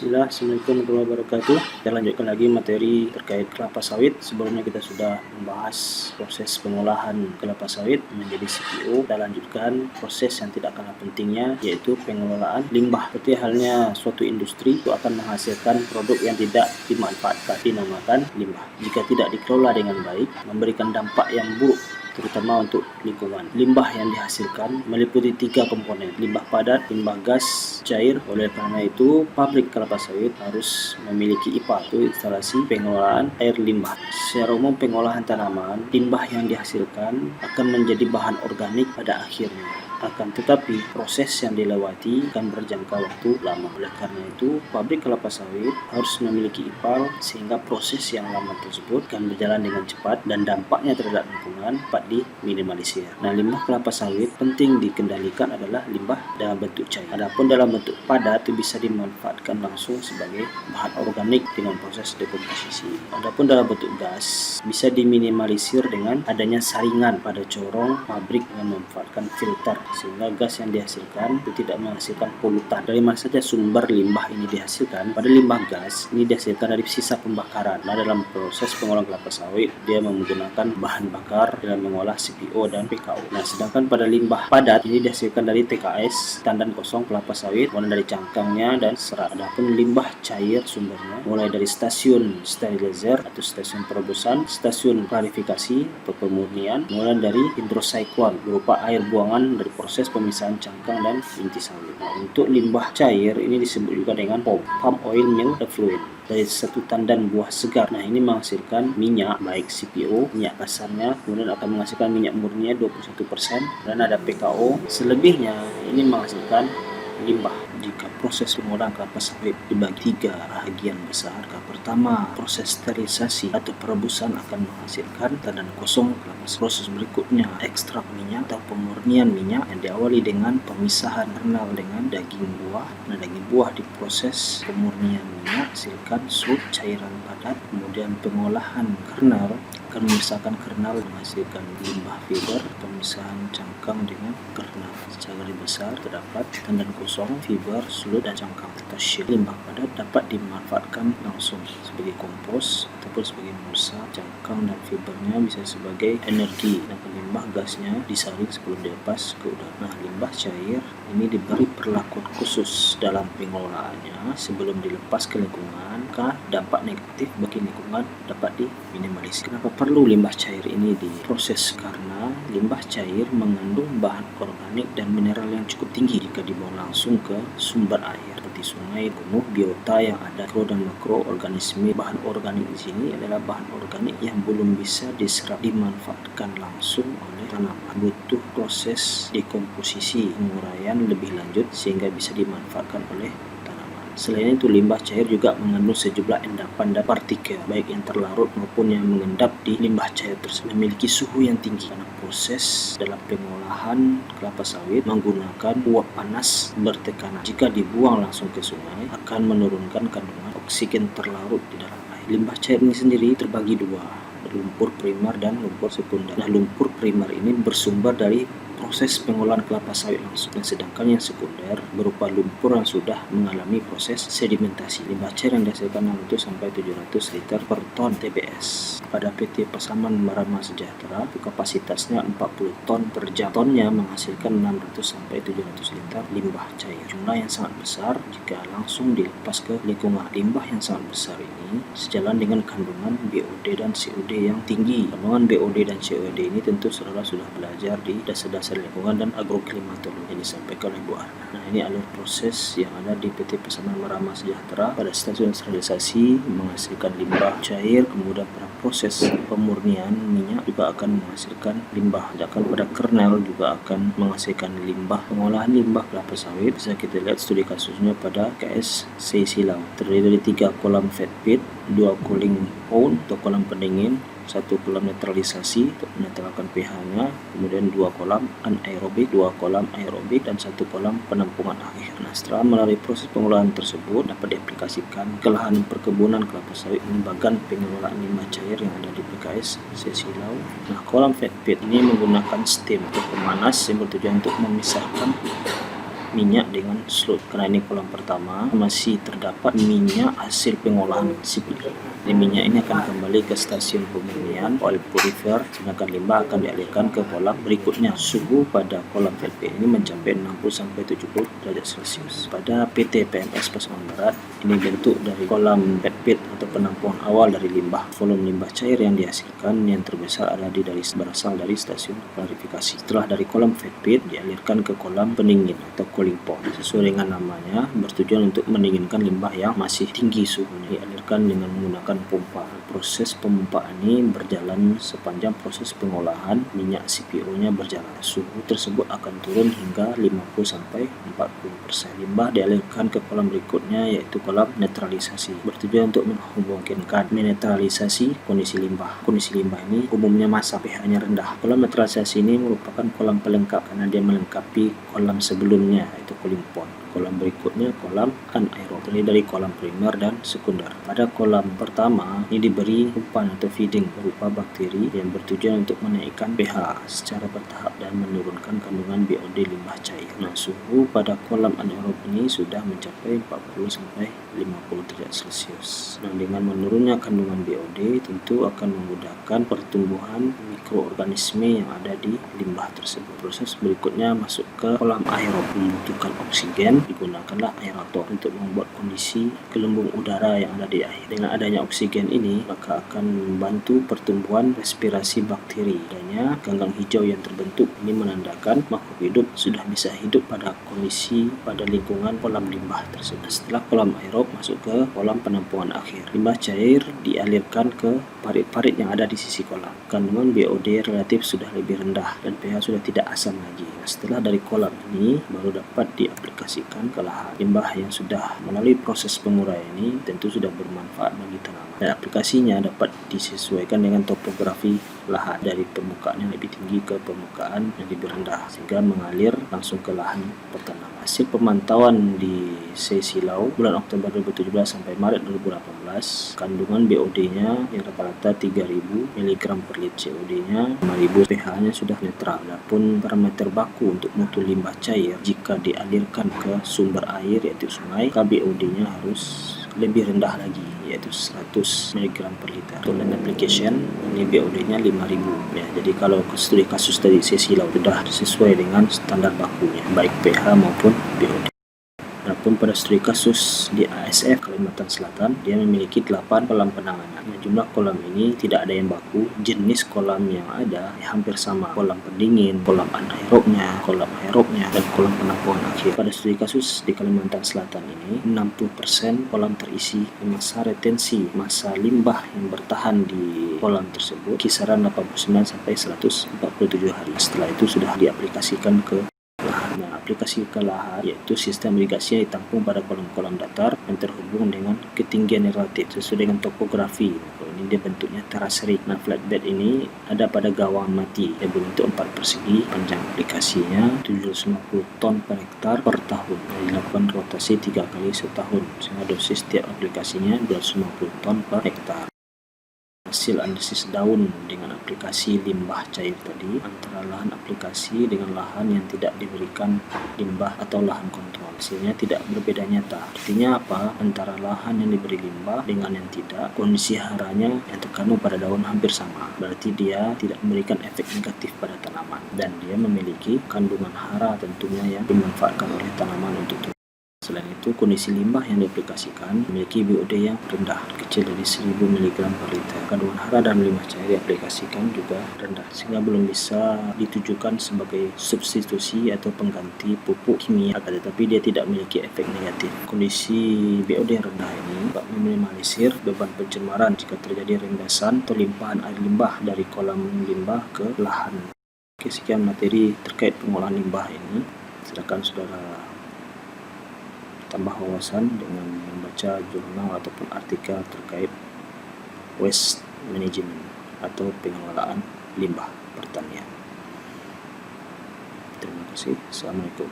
Bismillah, Assalamualaikum warahmatullahi wabarakatuh. Kita lanjutkan lagi materi terkait kelapa sawit. Sebelumnya kita sudah membahas proses pengolahan kelapa sawit menjadi CPO. Kita lanjutkan proses yang tidak kalah pentingnya, yaitu pengelolaan limbah. Seperti halnya suatu industri itu akan menghasilkan produk yang tidak dimanfaatkan, dinamakan limbah. Jika tidak dikelola dengan baik, memberikan dampak yang buruk terutama untuk lingkungan. Limbah yang dihasilkan meliputi 3 komponen: limbah padat, limbah gas, cair. Oleh karena itu, pabrik kelapa sawit harus memiliki IPAL, itu instalasi pengelolaan air limbah. Secara umum, pengolahan tanaman, limbah yang dihasilkan akan menjadi bahan organik pada akhirnya. Akan tetapi, proses yang dilewati akan berjangka waktu lama. Oleh karena itu, pabrik kelapa sawit harus memiliki IPAL sehingga proses yang lama tersebut akan berjalan dengan cepat dan dampaknya terhadap lingkungan dapat diminimalisir. Nah, limbah kelapa sawit penting dikendalikan adalah limbah dalam bentuk cair. Adapun dalam bentuk padat itu bisa dimanfaatkan langsung sebagai bahan organik dengan proses dekomposisi. Adapun dalam bentuk gas bisa diminimalisir dengan adanya saringan pada corong pabrik dengan memanfaatkan filter, sehingga gas yang dihasilkan itu tidak menghasilkan polutan. Dari mana saja sumber limbah ini dihasilkan? Pada limbah gas ini dihasilkan dari sisa pembakaran. Nah, dalam proses pengolahan kelapa sawit dia menggunakan bahan bakar dalam mengolah CPO dan PKO. Nah, sedangkan pada limbah padat ini dihasilkan dari TKS, tandan kosong kelapa sawit, mulai dari cangkangnya dan serat. Adapun limbah cair sumbernya mulai dari stasiun sterilizer atau stasiun perebusan, stasiun klarifikasi atau pemurnian, mulai dari hidrocyclone berupa air buangan dari proses pemisahan cangkang dan inti sawit. Nah, untuk limbah cair ini disebut juga dengan palm oil mill effluent dari satu tandan buah segar. Nah, ini menghasilkan minyak baik CPO, minyak kasarnya, kemudian akan menghasilkan minyak murninya 21%, dan ada PKO. Selebihnya ini menghasilkan limbah. Jika proses pengolahan kelapa sawit dibagi 3 bahagian besar, pertama proses sterilisasi atau perebusan akan menghasilkan tandan kosong kelapa sawit. Proses berikutnya ekstrak minyak atau pemurnian minyak yang diawali dengan pemisahan kernel dengan daging buah. Nah, daging buah diproses pemurnian minyak hasilkan sup cairan padat, kemudian pengolahan kernel akan memisahkan kernel menghasilkan limbah fiber. Pemisahan cangkang dengan kernel secara besar terdapat tandan kosong, fiber, selut, dan cangkang atau shell. Limbah padat dapat dimanfaatkan langsung sebagai kompos ataupun sebagai mulsa. Cangkang dan fibernya bisa sebagai energi, dan limbah gasnya disaring sebelum dilepas ke udara. Nah, limbah cair ini diberi perlakuan khusus dalam pengelolaannya sebelum dilepas ke lingkungan, maka dampak negatif bagi lingkungan dapat diminimalisir. Kenapa perlu limbah cair ini diproses? Karena limbah cair mengandung bahan organik dan mineral yang cukup tinggi jika dibuang langsung ke sumber air seperti sungai, gunung, biota yang ada mikro dan makroorganisme. Bahan organik di sini adalah bahan organik yang belum bisa diserap dimanfaatkan langsung oleh tanaman. Butuh proses dekomposisi, penguraian lebih lanjut sehingga bisa dimanfaatkan oleh tanaman. Selain itu, limbah cair juga mengandung sejumlah endapan dan partikel, baik yang terlarut maupun yang mengendap di limbah cair tersebut, memiliki suhu yang tinggi karena proses dalam pengolahan kelapa sawit menggunakan uap panas bertekanan. Jika dibuang langsung ke sungai akan menurunkan kandungan oksigen terlarut di dalam air. Limbah cair ini sendiri terbagi dua, lumpur primer dan lumpur sekunder. Nah, lumpur primer ini bersumber dari proses pengolahan kelapa sawit langsung, dan sedangkan yang sekunder berupa lumpur yang sudah mengalami proses sedimentasi. Limbah cair yang dihasilkan 600 sampai 700 liter per ton TBS. Pada PT Pasaman Marama Sejahtera kapasitasnya 40 ton per jam. Tonnya menghasilkan 600 sampai 700 liter limbah cair. Jumlah yang sangat besar jika langsung dilepas ke lingkungan. Limbah yang sangat besar ini sejalan dengan kandungan BOD dan COD yang tinggi. Kandungan BOD dan COD ini tentu saudara sudah belajar di dasar-dasar lingkungan dan agroklimatologi yang disampaikan oleh Bu Arna. Nah, ini alur proses yang ada di PT Pasaman Marama Sejahtera. Pada stasiun sterilisasi menghasilkan limbah cair, kemudian pada proses pemurnian minyak juga akan menghasilkan limbah. Sedangkan pada kernel juga akan menghasilkan limbah. Pengolahan limbah kelapa sawit bisa kita lihat studi kasusnya pada KS Silau. Terdiri dari 3 kolam fed pit, 2 cooling pond atau kolam pendingin, 1 kolam netralisasi untuk menetralkan pH-nya, kemudian 2 kolam anaerobik, 2 kolam aerobik, dan 1 kolam penampungan air. Nah, setelah melalui proses pengolahan tersebut dapat diaplikasikan ke lahan perkebunan kelapa sawit bagan pengelolaan limbah cair yang ada di PKS Silau. Nah, kolam fed pit ini menggunakan steam atau pemanas yang bertujuan untuk memisahkan minyak dengan sludge. Karena ini kolam pertama, masih terdapat minyak hasil pengolahan CPO. Jadi minyak ini akan kembali ke stasiun pemurnian oil purifier, sedangkan limbah akan dialirkan ke kolam berikutnya. Suhu pada kolam PLP ini mencapai 60-70 derajat Celcius. Pada PT PMS Pasaman Barat, ini bentuk dari kolam pet pit atau penampungan awal dari limbah. Volume limbah cair yang dihasilkan yang terbesar berasal dari stasiun klarifikasi. Setelah dari kolam pet pit dialirkan ke kolam pendingin atau cooling pond. Sesuai dengan namanya, bertujuan untuk mendinginkan limbah yang masih tinggi suhunya. Dialirkan dengan menggunakan pompa. Proses pemompaan ini berjalan sepanjang proses pengolahan minyak CPO-nya berjalan. Suhu tersebut akan turun hingga 50-40%. Limbah dialirkan ke kolam berikutnya, yaitu kolam netralisasi. Bertujuan untuk menetralisasi kondisi limbah. Kondisi limbah ini umumnya masa pH-nya rendah. Kolam netralisasi ini merupakan kolam pelengkap karena dia melengkapi kolam sebelumnya, yaitu cooling pond. Kolam berikutnya kolam anaerob, terdiri dari kolam primer dan sekunder. Pada kolam pertama ini diberi umpan atau feeding berupa bakteri yang bertujuan untuk menaikkan pH secara bertahap dan menurunkan kandungan BOD limbah cair. Nah, suhu pada kolam anaerob ini sudah mencapai 40-50 derajat Celcius. Nah, dengan menurunnya kandungan BOD tentu akan memudahkan pertumbuhan mikroorganisme yang ada di limbah tersebut. Proses berikutnya masuk ke kolam aerob, membutuhkan oksigen. Digunakanlah aerator untuk membuat kondisi gelembung udara yang ada di air. Dengan adanya oksigen ini maka akan membantu pertumbuhan respirasi bakteri. Adanya ganggang hijau yang terbentuk ini menandakan makhluk hidup sudah bisa hidup pada kondisi pada lingkungan kolam limbah tersebut. Setelah kolam aerob masuk ke kolam penampungan akhir. Limbah cair dialirkan ke parit-parit yang ada di sisi kolam. Kandungan BOD relatif sudah lebih rendah dan pH sudah tidak asam lagi. Setelah dari kolam ini baru dapat diaplikasikan ke lahan. Limbah yang sudah melalui proses penguraian ini tentu sudah bermanfaat bagi tanaman. Dan aplikasinya dapat disesuaikan dengan topografi lahan, dari permukaan yang lebih tinggi ke permukaan yang lebih rendah sehingga mengalir langsung ke lahan pertanaman. Hasil pemantauan di Sesilau bulan Oktober 2017 sampai Maret 2018, kandungan BOD-nya yang rata-rata 3000 mg per liter, COD-nya 5000, pH-nya sudah netral. Adapun parameter baku untuk mutu limbah cair jika dialirkan ke sumber air yaitu sungai, BOD-nya harus lebih rendah lagi, yaitu 100 mg per liter. Untuk land application ini BOD-nya 5000 ya. Jadi kalau studi kasus dari Sesilau sudah sesuai dengan standar bakunya baik pH maupun BOD. Adapun pada studi kasus di ASF Kalimantan Selatan, dia memiliki 8 kolam penanganan. Jumlah kolam ini tidak ada yang baku, jenis kolam yang ada hampir sama. Kolam pendingin, kolam anaerobnya, kolam aerobnya, dan kolam penampungan akhir. Pada studi kasus di Kalimantan Selatan ini, 60% kolam terisi. Masa retensi, masa limbah yang bertahan di kolam tersebut kisaran 89 sampai 147 hari. Setelah itu sudah diaplikasikan ke aplikasi ke lahan, yaitu sistem irigasi yang ditampung pada kolam-kolam datar yang terhubung dengan ketinggian relatif sesuai dengan topografi. Ini dia bentuknya terasering. Nah, flatbed ini ada pada gawang mati yang berbentuk 4 persegi. Panjang aplikasinya 750 ton per hektar per tahun. Dilakukan rotasi 3 kali setahun sehingga dosis setiap aplikasinya 250 ton per hektar. Hasil analisis daun dengan aplikasi limbah cair tadi antara lahan aplikasi dengan lahan yang tidak diberikan limbah atau lahan kontrol, hasilnya tidak berbeda nyata. Artinya apa? Antara lahan yang diberi limbah dengan yang tidak, kondisi haranya yang terkandung pada daun hampir sama. Berarti dia tidak memberikan efek negatif pada tanaman dan dia memiliki kandungan hara tentunya yang dimanfaatkan oleh tanaman untuk tumbuh. Selain itu, kondisi limbah yang diaplikasikan memiliki BOD yang rendah, kecil dari 1000 mg per liter. Kandungan hara dan limbah cair diaplikasikan juga rendah, sehingga belum bisa ditujukan sebagai substitusi atau pengganti pupuk kimia, tetapi dia tidak memiliki efek negatif. Kondisi BOD yang rendah ini dapat meminimalisir beban pencemaran jika terjadi rembesan atau limpahan air limbah dari kolam limbah ke lahan. Oke, sekian materi terkait pengolahan limbah ini. Silakan saudara tambah wawasan dengan membaca jurnal ataupun artikel terkait waste management atau pengelolaan limbah pertanian. Terima kasih. Assalamualaikum.